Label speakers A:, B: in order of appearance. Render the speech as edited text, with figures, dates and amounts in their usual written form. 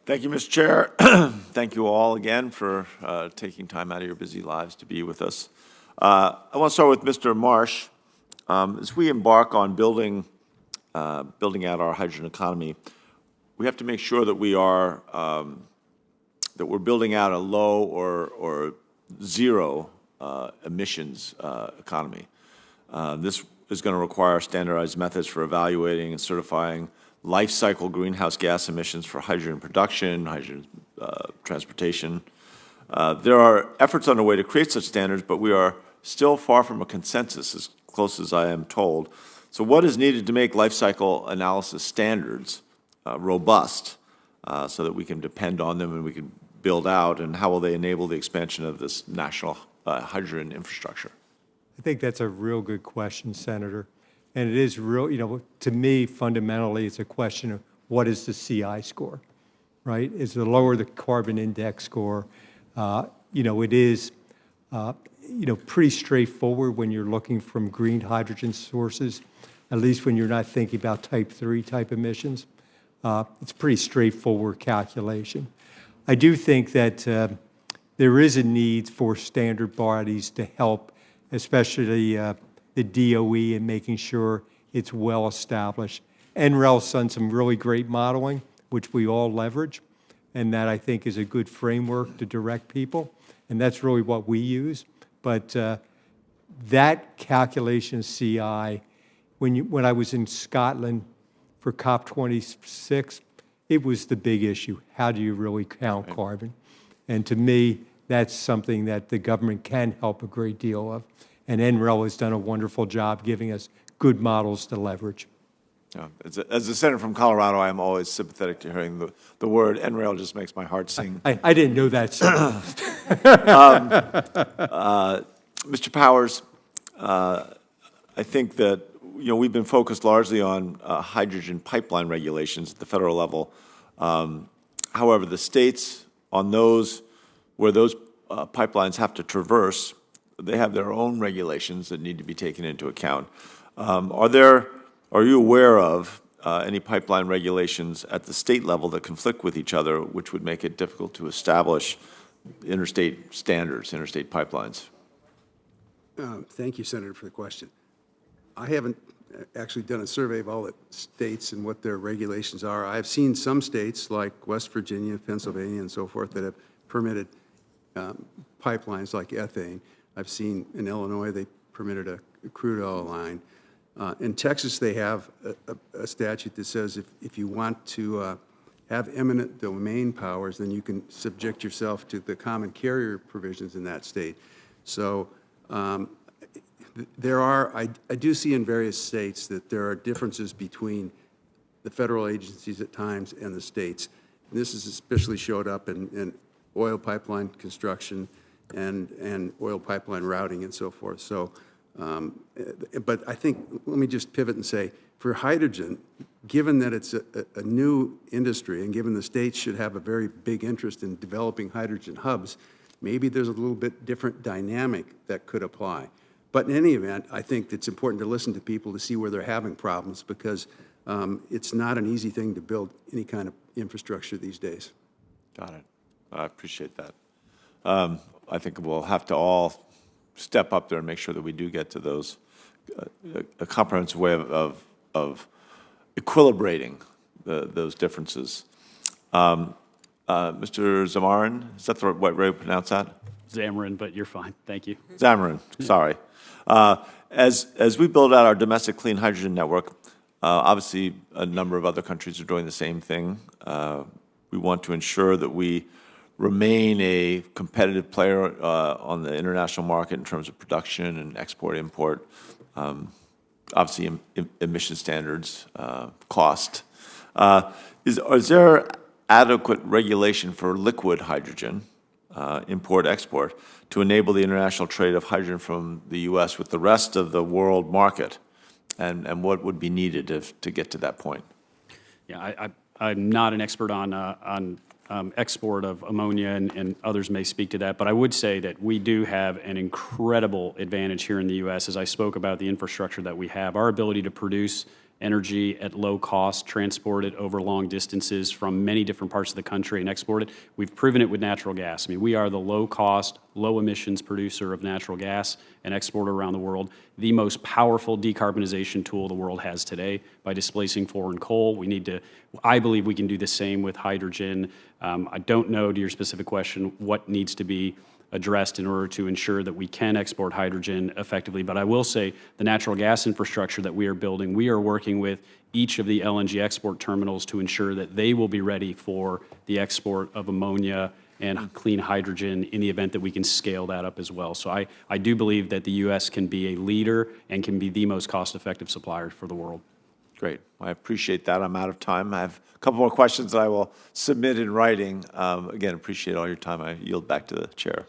A: Thank you, Mr. Chair. Thank you all again for taking time out of your busy lives to be with us. I want to start with Mr. Marsh. As we embark on building out our hydrogen economy, we have to make sure that we're building out a low or zero emissions economy. This is going to require standardized methods for evaluating and certifying life cycle greenhouse gas emissions for hydrogen production, hydrogen transportation. There are efforts underway to create such standards, but we are still far from a consensus, as close as I am told. So what is needed to make life cycle analysis standards robust so that we can depend on them and we can build out, and how will they enable the expansion of this national hydrogen infrastructure?
B: I think that's a real good question, Senator. And it is real, to me, fundamentally, it's a question of what is the CI score, right? Is the lower the carbon index score, it is, pretty straightforward when you're looking from green hydrogen sources, at least when you're not thinking about type 3 type emissions. It's a pretty straightforward calculation. I do think that there is a need for standard bodies to help, especially the DOE, in making sure it's well established. NREL's done some really great modeling, which we all leverage, and that I think is a good framework to direct people, and that's really what we use. But that calculation of CI, when I was in Scotland for COP26, it was the big issue. How do you really count carbon? And to me, that's something that the government can help a great deal of. And NREL has done a wonderful job giving us good models to leverage.
A: Yeah. As a senator from Colorado, I am always sympathetic to hearing the word NREL. Just makes my heart sing.
B: I didn't know that, sir.
A: Mr. Powers, I think that we've been focused largely on hydrogen pipeline regulations at the federal level. However, the states on those where those pipelines have to traverse, they have their own regulations that need to be taken into account. Are you aware of any pipeline regulations at the state level that conflict with each other, which would make it difficult to establish interstate standards, interstate pipelines?
C: Thank you, Senator, for the question. I haven't actually done a survey of all the states and what their regulations are. I've seen some states like West Virginia, Pennsylvania, and so forth that have permitted pipelines like ethane. I've seen in Illinois they permitted a crude oil line. In Texas, they have a statute that says if you want to have eminent domain powers, then you can subject yourself to the common carrier provisions in that state. So I do see in various states that there are differences between the federal agencies at times and the states. And this has especially showed up in oil pipeline construction and oil pipeline routing and so forth. So, but I think, let me just pivot and say, for hydrogen, given that it's a new industry and given the states should have a very big interest in developing hydrogen hubs, maybe there's a little bit different dynamic that could apply. But in any event, I think it's important to listen to people to see where they're having problems, because it's not an easy thing to build any kind of infrastructure these days.
A: Got it. I appreciate that. I think we'll have to all step up there and make sure that we do get to those a comprehensive way of equilibrating those differences. Mr. Zamarin, is that the right way to pronounce that?
D: Zamarin, but you're fine. Thank you.
A: Zamarin, sorry. As we build out our domestic clean hydrogen network, obviously a number of other countries are doing the same thing. We want to ensure that we remain a competitive player on the international market in terms of production and export, import, obviously emission standards, cost. Is there adequate regulation for liquid hydrogen, import, export, to enable the international trade of hydrogen from the U.S. with the rest of the world market? And what would be needed to get to that point?
D: Yeah, I'm not an expert on export of ammonia, and others may speak to that, but I would say that we do have an incredible advantage here in the U.S. As I spoke about the infrastructure that we have, our ability to produce energy at low cost, transport it over long distances from many different parts of the country and export it. We've proven it with natural gas. I mean, we are the low-cost, low-emissions producer of natural gas and exporter around the world, the most powerful decarbonization tool the world has today by displacing foreign coal. I believe we can do the same with hydrogen. I don't know, to your specific question, what needs to be addressed in order to ensure that we can export hydrogen effectively. But I will say the natural gas infrastructure that we are building, we are working with each of the LNG export terminals to ensure that they will be ready for the export of ammonia and clean hydrogen in the event that we can scale that up as well. So I do believe that the U.S. can be a leader and can be the most cost-effective supplier for the world.
A: Great. I appreciate that. I'm out of time. I have a couple more questions that I will submit in writing. Again, appreciate all your time. I yield back to the chair.